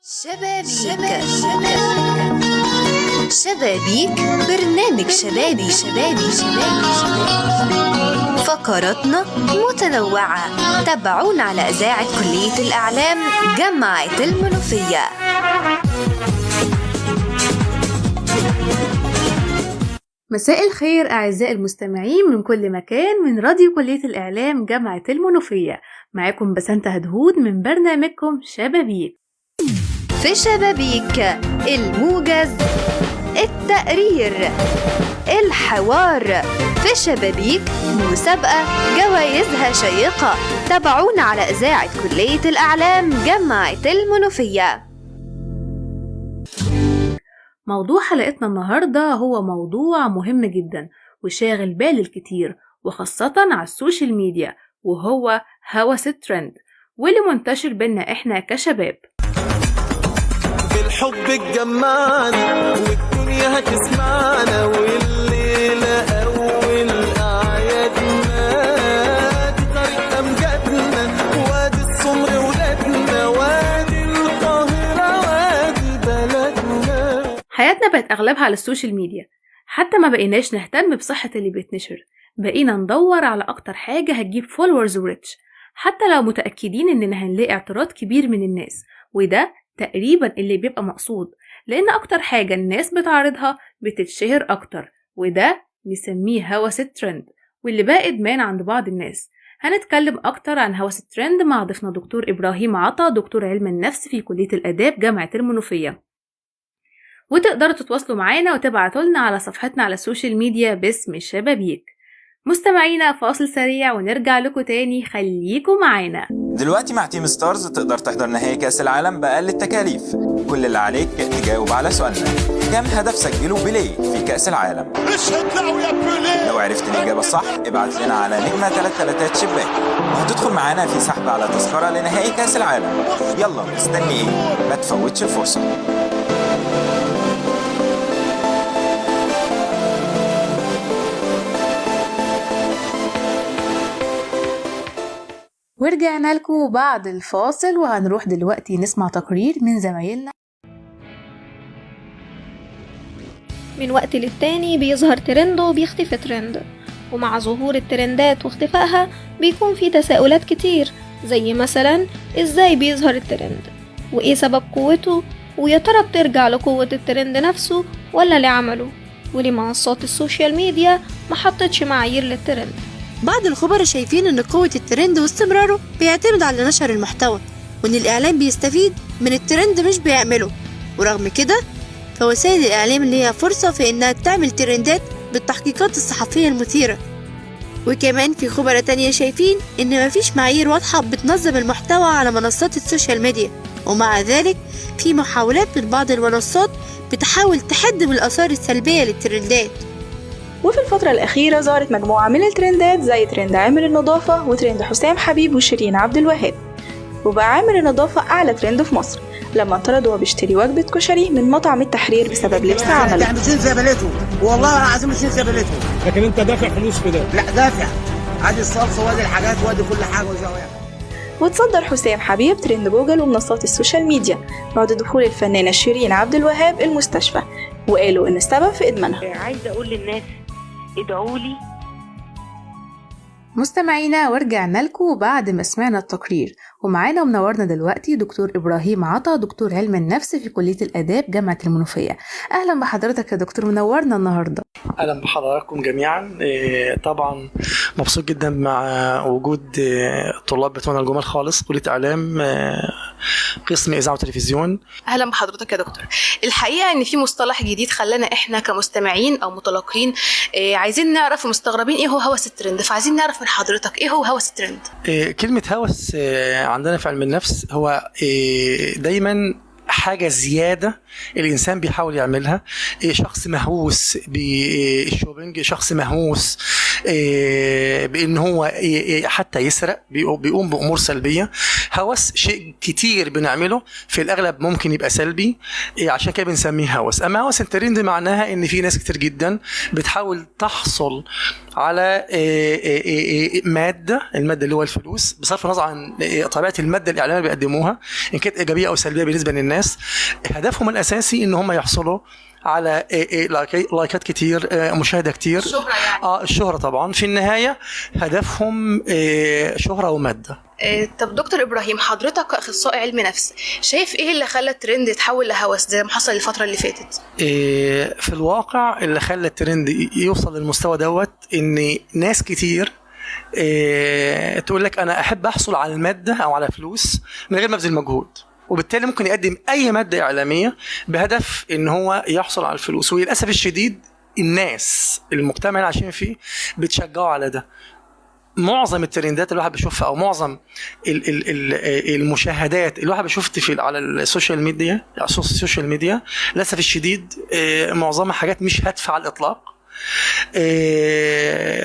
شبابيك برنامج شبابي. فقراتنا متنوعة. تابعونا على إذاعة كلية الإعلام جامعة المنوفية. مساء الخير أعزائي المستمعين من كل مكان من راديو كلية الإعلام جامعة المنوفية. معاكم بسنت هدهود من برنامجكم شبابيك. في شبابيك الموجز، التقرير، الحوار. في شبابيك مسابقة جوائزها شيقة. تابعونا على إذاعة كلية الإعلام جامعة المنوفية. موضوع حلقتنا النهاردة هو موضوع مهم جدا وشاغل بال الكتير، وخاصة على السوشيال ميديا، وهو هوس الترند واللي منتشر بينا احنا كشباب. الحب اتجمعنا والدنيا هتسمعنا، والليلة أول أعيادنا، دي طريق أمجادنا، وادي السمر ولادنا، وادي القاهرة، وادي بلدنا. حياتنا بقت أغلبها على السوشيال ميديا، حتى ما بقيناش نهتم بصحة اللي بيتنشر، بقينا ندور على أكتر حاجة هتجيب فولورز وريتش، حتى لو متأكدين إننا هنلاقي اعتراض كبير من الناس، وده تقريبا اللي بيبقى مقصود، لأن أكتر حاجة الناس بتعرضها بتتشهر أكتر، وده نسميه هوس الترند، واللي بقى إدمان عند بعض الناس. هنتكلم أكتر عن هوس الترند مع ضيفنا دكتور إبراهيم عطا، دكتور علم النفس في كلية الآداب جامعة المنوفية. وتقدروا تتواصلوا معانا وتبعتوا لنا على صفحتنا على السوشيال ميديا باسم شبابيك. مستمعينا فاصل سريع ونرجع لكم تاني، خليكم معانا. دلوقتي مع تيم ستارز تقدر تحضر نهائي كأس العالم بأقل التكاليف. كل اللي عليك تجاوب على سؤالنا: كم هدف سجله بيليه في كأس العالم؟ لو عرفت الإجابة الصح ابعت لنا على نجمة 3 شباك، وهتدخل معانا في سحب على تذكرة لنهائي كأس العالم. يلا مستني ايه؟ ما تفوتش الفرصة. ورجعنا لكم بعد الفاصل، وهنروح دلوقتي نسمع تقرير من زمايلنا. من وقت للتاني بيظهر ترند وبيختفي ترند، ومع ظهور الترندات واختفائها بيكون في تساؤلات كتير، زي مثلا ازاي بيظهر الترند، وايه سبب قوته، ويا ترى بترجع لقوة الترند نفسه ولا لعمله، وليه منصات السوشيال ميديا محطتش معايير للترند. بعض الخبراء شايفين ان قوة الترند واستمراره بيعتمد على نشر المحتوى، وان الاعلام بيستفيد من الترند مش بيعمله. ورغم كده فوسائل الاعلام اللي هي فرصة في انها تعمل ترندات بالتحقيقات الصحفية المثيرة. وكمان في خبراء تانية شايفين ان مفيش معايير واضحة بتنظم المحتوى على منصات السوشيال ميديا، ومع ذلك في محاولات من بعض المنصات بتحاول تحد من الآثار السلبية للترندات. وفي الفترة الأخيرة ظهرت مجموعة من الترندات زي ترند عامر النظافة وترند حسام حبيب وشيرين عبد الوهاب. وبقى عامر النظافة أعلى ترند في مصر لما انطرد وهو بيشتري وجبة كشري من مطعم التحرير بسبب لبس عمله. يعني زبلته والله العظيم زبلته. لكن انت دافع فلوس في ده؟ لا دافع، ادي الصلصة وادي الحاجات وادي كل حاجة وتصدر حسام حبيب ترند جوجل ومنصات السوشيال ميديا بعد دخول الفنانة شيرين عبد الوهاب المستشفى، وقالوا إن السبب في إدمانها. عايزة أقول للناس ادعولي. مستمعينا ورجعنا لكم بعد ما سمعنا التقرير، ومعانا ومنورنا دلوقتي دكتور إبراهيم عطا، دكتور علم النفس في كلية الآداب جامعة المنوفية. أهلا بحضرتك يا دكتور، منورنا النهاردة. أهلا بحضراتكم جميعا. طبعا مبسوط جدا مع وجود الطلاب بتوعنا الجمال خالص، كلية إعلام قسم إذاعة وتلفزيون. أهلا بحضرتك يا دكتور. الحقيقة إن في مصطلح جديد خلانا إحنا كمستمعين أو متلقين عايزين نعرف ومستغربين إيه هو هوس الترند، فعايزين نعرف من حضرتك إيه هو هوس الترند. كلمة هوس عندنا في علم النفس هو دايما حاجة زيادة الإنسان بيحاول يعملها. شخص مهووس بالشوبينج، شخص مهووس بان هو حتى يسرق، بيقوم بامور سلبيه. هوس شيء كتير بنعمله في الاغلب ممكن يبقى سلبي، عشان كده بنسميه هوس. اما هوس الترند معناها ان في ناس كتير جدا بتحاول تحصل على الماده اللي هو الفلوس، بصرف النظر عن طبيعه الماده الاعلاميه اللي بيقدموها ان كانت ايجابيه او سلبيه بالنسبه للناس. هدفهم الاساسي ان هم يحصلوا على لايكات كتير، مشاهده كتير، الشهرة يعني. الشهره طبعا في النهايه هدفهم شهره وماده. طب دكتور ابراهيم، حضرتك كاخصائي علم نفس شايف ايه اللي خلى الترند يتحول لهوس زي ما حصل الفتره اللي فاتت؟ في الواقع اللي خلى الترند يوصل للمستوى دوت ان ناس كتير تقول لك انا احب احصل على الماده او على فلوس من غير ما ابذل مجهود، وبالتالي ممكن يقدم اي ماده اعلاميه بهدف ان هو يحصل على الفلوس. وللاسف الشديد الناس المجتمع اللي عايشين فيه بتشجعوا على ده. معظم الترندات اللي الواحد بيشوفها او معظم المشاهدات اللي الواحد بيشوفها على السوشيال ميديا للاسف الشديد معظمها حاجات مش هادفه على الاطلاق.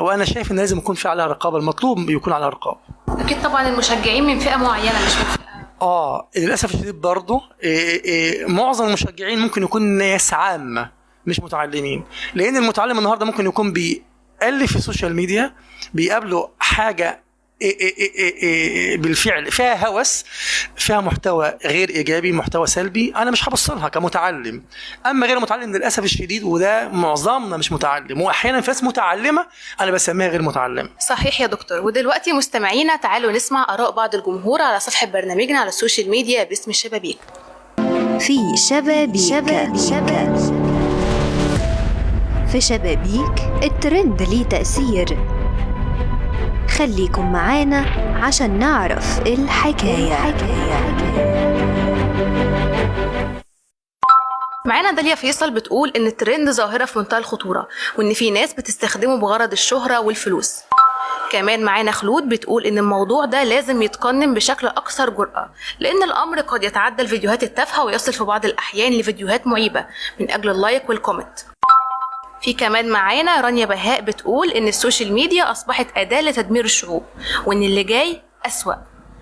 وانا شايف ان لازم يكون في عليها رقابه، المطلوب يكون عليها رقابه. اكيد طبعا المشجعين من فئه معينه مش من فئه. للاسف الشديد برضه معظم المشجعين ممكن يكون ناس عامه مش متعلمين، لان المتعلم النهارده ممكن يكون بيألف في السوشيال ميديا، بيقابله حاجه بالفعل فيها هوس، فيها محتوى غير ايجابي، محتوى سلبي، انا مش هبصلها كمتعلم. اما غير متعلم للاسف الشديد، وده معظمنا مش متعلم، واحيانا في ناس متعلمه انا بسميها غير متعلمه. صحيح يا دكتور. ودلوقتي مستمعينا تعالوا نسمع اراء بعض الجمهور على صفحه برنامجنا على السوشيال ميديا باسم الشبابيك. في شبابيك. في شبابيك الترند ليه تأثير، خليكم معانا عشان نعرف الحكاية. معانا داليا فيصل بتقول ان الترند ظاهرة في منتهى الخطورة، وان في ناس بتستخدمه بغرض الشهرة والفلوس. كمان معانا خلود بتقول ان الموضوع ده لازم يتقنن بشكل اكثر جرأة، لان الامر قد يتعدى الفيديوهات التافهة ويصل في بعض الاحيان لفيديوهات معيبة من اجل اللايك والكومنت. في كمان معانا رانيا بهاء بتقول ان السوشيال ميديا اصبحت اداة لتدمير الشعوب، وان اللي جاي اسوأ.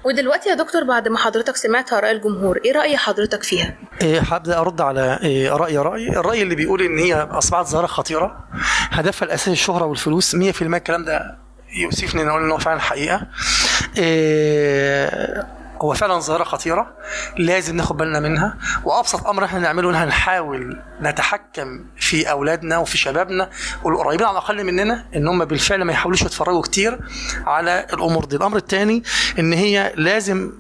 ودلوقتي يا دكتور بعد ما حضرتك سمعت آراء الجمهور، ايه رأي حضرتك فيها؟ هبدأ أرد على الرأي اللي بيقول إن هي أصبحت ظاهرة خطيرة هدفها الأساسي الشهرة والفلوس. 100% الكلام ده يوصفني نقول إنه فعلا حقيقة. هو فعلا ظاهرة خطيرة لازم ناخد بالنا منها، وأبسط أمر احنا نعمله إن هنحاول نتحكم في أولادنا وفي شبابنا والقريبين على الأقل مننا إن هم بالفعل ما يحاولوش يتفرجوا كتير على الأمور دي. الأمر الثاني إن هي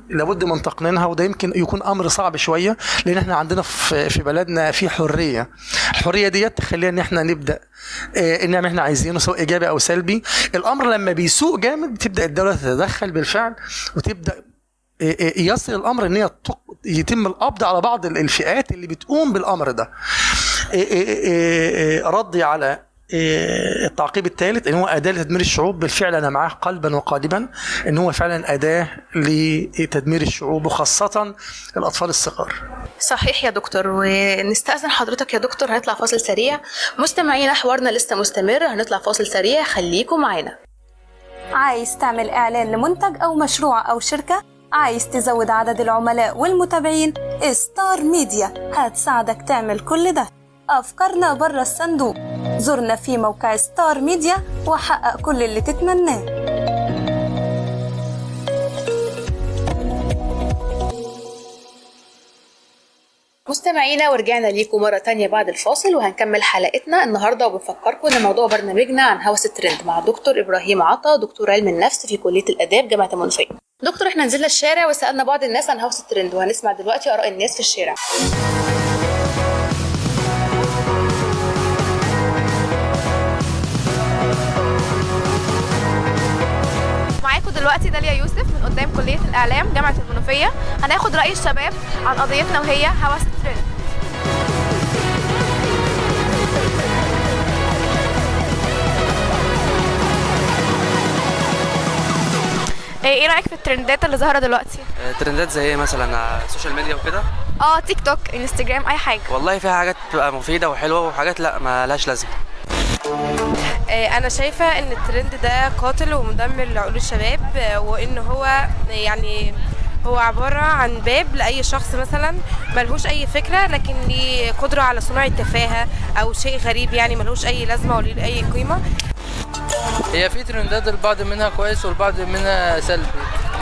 لابد من تقنينها، وده يمكن يكون أمر صعب شوية لأن احنا عندنا في بلدنا في حرية. الحرية ديت تخلينا إن احنا نبدأ نعمل احنا عايزينه سواء إيجابي أو سلبي. الأمر لما بيسوء جامد بتبدأ الدولة تتدخل بالفعل، وتبدأ يصل الامر ان يتم القبض على بعض الفئات اللي بتقوم بالامر ده. ردي على التعقيب الثالث ان هو اداه لتدمير الشعوب، بالفعل انا معاه قلبا وقالبا ان هو فعلا اداه لتدمير الشعوب وخاصه الاطفال الصغار. صحيح يا دكتور. ونستأذن حضرتك يا دكتور، هنطلع فاصل سريع. مستمعينا حوارنا لسه مستمر، هنطلع فاصل سريع، خليكم معانا. عايز تعمل اعلان لمنتج او مشروع او شركه؟ عايز تزود عدد العملاء والمتابعين؟ ستار ميديا هتساعدك تعمل كل ده. أفكارنا برا الصندوق. زرنا في موقع ستار ميديا وحقق كل اللي تتمناه. مستمعينا ورجعنا ليكم مرة تانية بعد الفاصل، وهنكمل حلقتنا النهاردة. وبنفكركم ان موضوع برنامجنا عن هوس الترند مع دكتور إبراهيم عطا، دكتور علم النفس في كلية الآداب جامعة المنوفية. دكتور، احنا نزلنا الشارع وسألنا بعض الناس عن هوس الترند، وهنسمع دلوقتي آراء الناس في الشارع. معاكم دلوقتي داليا يوسف من قدام كلية الإعلام جامعة المنوفية. هناخد رأي الشباب عن قضيتنا وهي هوس الترند. ايه رأيك في الترندات اللي ظاهرة دلوقتي؟ ترندات زي ايه مثلا؟ السوشيال ميديا وكده؟ تيك توك، انستجرام، اي حاجة. والله فيها حاجات بتبقى مفيدة وحلوة وحاجات لا ما لهاش لازمة. انا شايفه ان الترند ده قاتل ومدمر لعقول الشباب، وان هو يعني هو عباره عن باب لاي شخص مثلا ملهوش اي فكره لكن ليه قدره على صنع التفاهه او شيء غريب يعني ملهوش اي لازمه ولا ليه اي قيمه. هي في ترندات البعض منها كويس والبعض منها سلبي.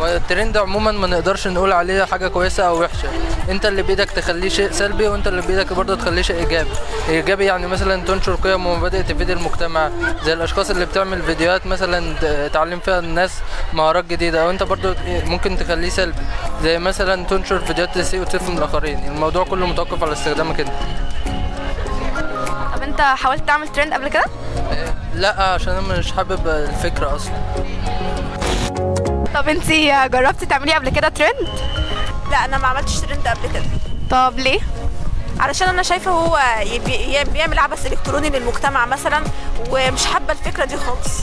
الترند عموما ما نقدرش نقول عليه حاجه كويسه او وحشه، انت اللي بايدك تخليه شيء سلبي وانت اللي بايدك برضه تخليه شيء ايجابي يعني مثلا تنشر قيم ومبادئ تفيد المجتمع، زي الاشخاص اللي بتعمل فيديوهات مثلا تعلم فيها الناس مهارات جديده، او انت برضه ممكن تخليه سلبي زي مثلا تنشر فيديوهات تسيء وتفهم الاخرين. الموضوع كله متوقف على استخدامك انت. طب انت حاولت تعمل ترند قبل كده؟ لا، عشان انا مش حابب الفكره اصلا. طب انتي جربتي تعملي قبل كده ترند؟ لا، انا ما عملتش ترند قبل كده. طب ليه؟ علشان انا شايفه هو بيعمل عبث الكتروني للمجتمع مثلا، ومش حابه الفكره دي خالص.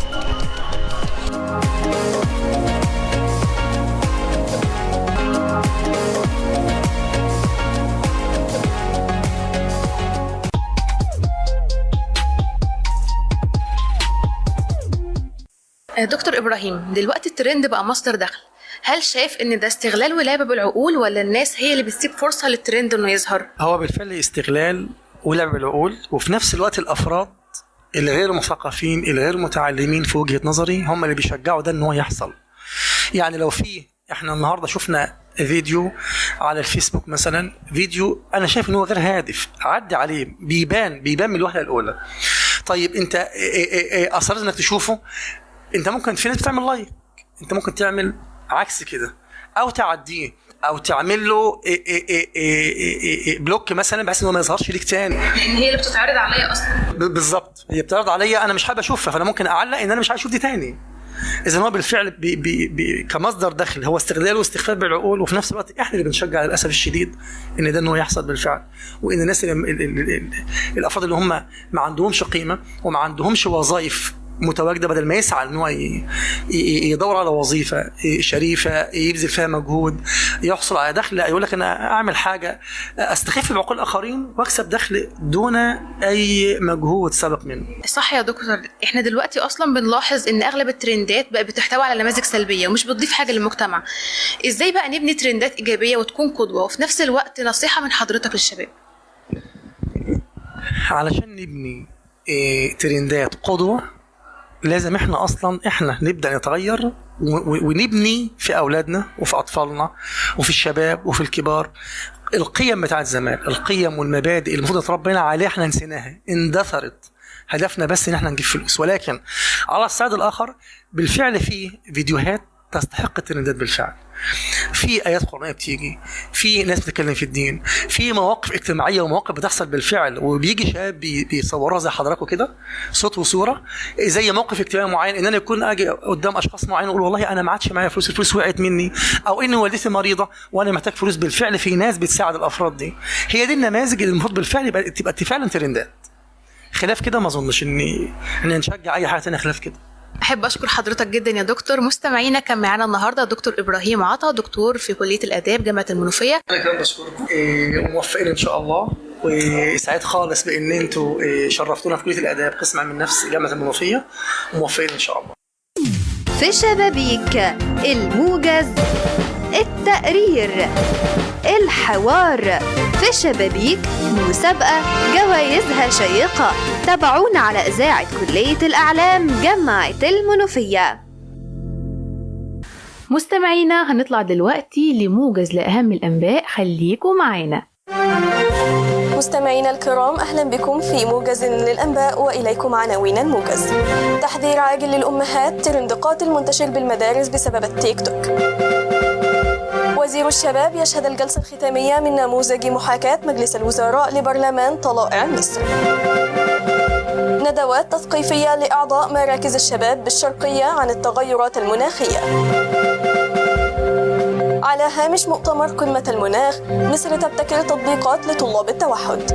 دكتور إبراهيم، دلوقتي الترند بقى مصدر دخل، هل شايف ان ده استغلال ولعب بالعقول ولا الناس هي اللي بتسيب فرصة للترند انه يظهر؟ هو بالفعل استغلال ولعب بالعقول، وفي نفس الوقت الافراد الغير مثقفين الغير متعلمين في وجهة نظري هم اللي بيشجعوا ده ان هو يحصل. يعني لو احنا النهارده شفنا فيديو على الفيسبوك مثلا، فيديو انا شايف ان هو غير هادف، عدي عليه بيبان من الوهله الاولى. طيب انت اصرت انك تشوفه، انت ممكن في ناس بتعمل لايك، انت ممكن تعمل عكس كده او تعديه او تعمل له بلوك مثلا بحيث انه ما يظهرش ليك تاني، لان هي اللي بتتعرض عليا اصلا. بالظبط، هي بتعرض عليا انا مش حابب اشوفها، فانا ممكن اعلق ان انا مش عايز اشوف دي تاني. اذا هو بالفعل كمصدر دخل هو استغلال واستخفاف بالعقول، وفي نفس الوقت احنا اللي بنشجع للاسف الشديد ان ده انه يحصل بالفعل، وان الناس الافراد اللي هم ما عندهمش قيمه وما عندهمش وظائف متواجده، بدل ما يسعى ان هو يدور على وظيفه شريفه يبذل فيها مجهود يحصل على دخل، يقول لك انا اعمل حاجه استخف بعقول الاخرين واكسب دخل دون اي مجهود سبق منه. صح يا دكتور، احنا دلوقتي اصلا بنلاحظ ان اغلب الترندات بقى بتحتوي على نماذج سلبيه ومش بتضيف حاجه للمجتمع. ازاي بقى نبني ترندات ايجابيه وتكون قدوه وفي نفس الوقت نصيحه من حضرتك للشباب؟ علشان نبني ترندات قدوه لازم احنا نبدأ نتغير ونبني في أولادنا وفي أطفالنا وفي الشباب وفي الكبار القيم بتاعت زمان، القيم والمبادئ اللي المفروض نتربينا عليها احنا نسيناها، اندثرت، هدفنا بس ان احنا نجيب فلوس. ولكن على الصعيد الآخر بالفعل في فيديوهات تستحق الترندات بالفعل، في آيات قرآنية بتيجي، في ناس بتتكلم في الدين، في مواقف اجتماعية ومواقف بتحصل بالفعل، وبيجي شباب بيصوروها زي حضراتكم كده صوت وصورة زي موقف اجتماعي معين، ان انا يكون اجي قدام اشخاص معين واقول والله انا ما عادش معايا فلوس، الفلوس وقعت مني، او ان والدتي مريضة وانا محتاج فلوس. بالفعل في ناس بتساعد الافراد دي، هي دي النماذج اللي المفروض بالفعل تبقى فعلا ترندات. خلاف كده ما اظنش ان نشجع اي حاجة ثانيه خلاف كده. أحب أشكر حضرتك جدا يا دكتور. مستمعينا كان معانا النهارده دكتور إبراهيم عطا، دكتور في كلية الآداب جامعة المنوفية. أنا كمان بشكركم، موفقين إن شاء الله، وسعيد خالص بإن أنتوا شرفتونا في كلية الآداب قسم علم النفس جامعة المنوفية، وموفقين إن شاء الله. في شبابيك الموجز، التقرير، الحوار. في شبابيك مسابقة جوائزها شيقة. تابعونا على إذاعة كلية الأعلام جامعة المنوفية. مستمعينا هنطلع دلوقتي لموجز لأهم الأنباء، خليكم معانا. مستمعينا الكرام، أهلا بكم في موجز للأنباء، وإليكم عناوين الموجز. تحذير عاجل للأمهات، ترند قاتل منتشر بالمدارس بسبب التيك توك. وزير الشباب يشهد الجلسة الختامية من نموذج محاكاة مجلس الوزراء لبرلمان طلائع مصر. ندوات تثقيفية لأعضاء مراكز الشباب بالشرقية عن التغيرات المناخية. على هامش مؤتمر قمة المناخ، مصر تبتكر تطبيقات لطلاب التوحد.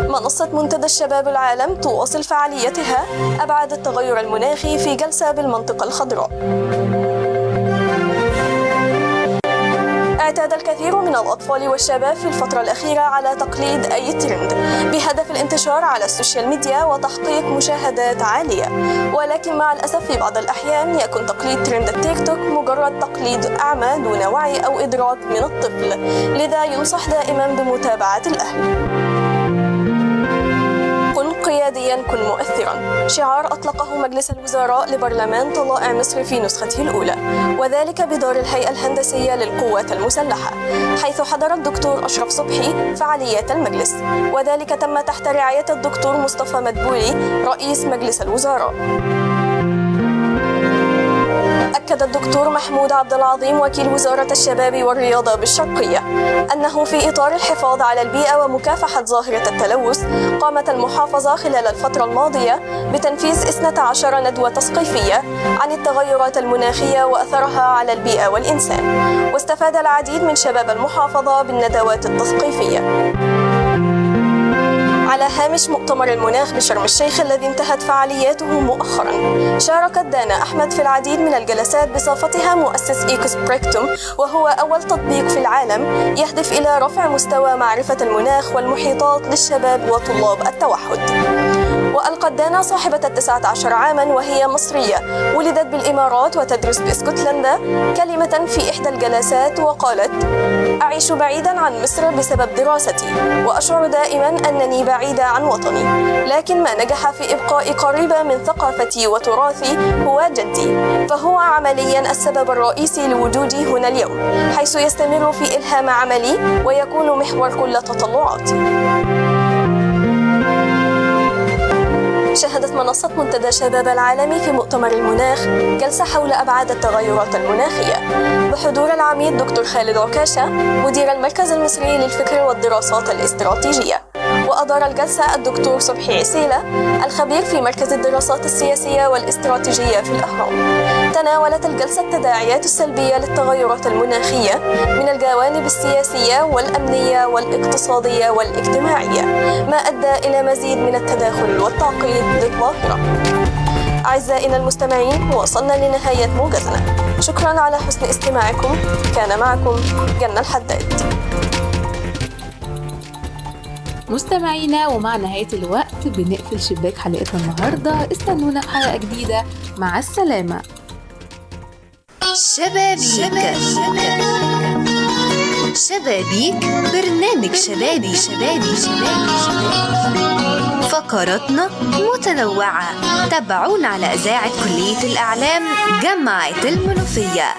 منصة منتدى الشباب العالم تواصل فعاليتها أبعاد التغير المناخي في جلسة بالمنطقة الخضراء. اعتاد الكثير من الأطفال والشباب في الفترة الأخيرة على تقليد أي ترند بهدف الانتشار على السوشيال ميديا وتحقيق مشاهدات عالية، ولكن مع الأسف في بعض الأحيان يكون تقليد ترند التيك توك مجرد تقليد أعمى دون وعي أو إدراك من الطفل، لذا ينصح دائما بمتابعة الأهل. كن قياديا، كن مؤثرا، شعار أطلقه مجلس الوزراء لبرلمان طلائع مصر في نسخته الأولى، وذلك بدار الهيئة الهندسية للقوات المسلحة، حيث حضر الدكتور أشرف صبحي فعاليات المجلس، وذلك تم تحت رعاية الدكتور مصطفى مدبولي رئيس مجلس الوزراء. أكد الدكتور محمود عبد العظيم وكيل وزارة الشباب والرياضة بالشرقية أنه في إطار الحفاظ على البيئة ومكافحة ظاهرة التلوث، قامت المحافظة خلال الفترة الماضية بتنفيذ 12 ندوة تثقيفية عن التغيرات المناخية وأثرها على البيئة والإنسان، واستفاد العديد من شباب المحافظة بالندوات التثقيفية. على هامش مؤتمر المناخ بشرم الشيخ الذي انتهت فعالياته مؤخرا، شاركت دانا أحمد في العديد من الجلسات بصفتها مؤسس إيكوسبريكتوم، وهو أول تطبيق في العالم يهدف إلى رفع مستوى معرفة المناخ والمحيطات للشباب وطلاب التوحد. وألقت دانا صاحبة 19 عاما وهي مصرية ولدت بالإمارات وتدرس باسكتلندا كلمة في إحدى الجلسات وقالت: أعيش بعيدا عن مصر بسبب دراستي، وأشعر دائما أنني بعيدة عن وطني، لكن ما نجح في إبقاء قريبة من ثقافتي وتراثي هو جدي، فهو عمليا السبب الرئيسي لوجودي هنا اليوم، حيث يستمر في إلهام عملي ويكون محور كل تطلعاتي. شهدت منصة منتدى شباب العالمي في مؤتمر المناخ جلسة حول أبعاد التغيرات المناخية بحضور العميد دكتور خالد عكاشة مدير المركز المصري للفكر والدراسات الاستراتيجية، وأدار الجلسة الدكتور صبحي عسيلة الخبير في مركز الدراسات السياسية والاستراتيجية في الأهرام. تناولت الجلسة التداعيات السلبية للتغيرات المناخية من الجوانب السياسية والأمنية والاقتصادية والاجتماعية، ما أدى إلى مزيد من التداخل والتعقيد للظاهرة. أعزائنا المستمعين، وصلنا لنهاية موجزنا. شكرا على حسن استماعكم. كان معكم جنة الحداد. مستمعينا، ومع نهاية الوقت بنقفل شباك حلقتنا النهاردة. استنونا في حلقة جديدة. مع السلامة. شبابيك برنامج شبابي فقراتنا متنوعة. تابعونا على إذاعة كلية الإعلام جامعة المنوفية.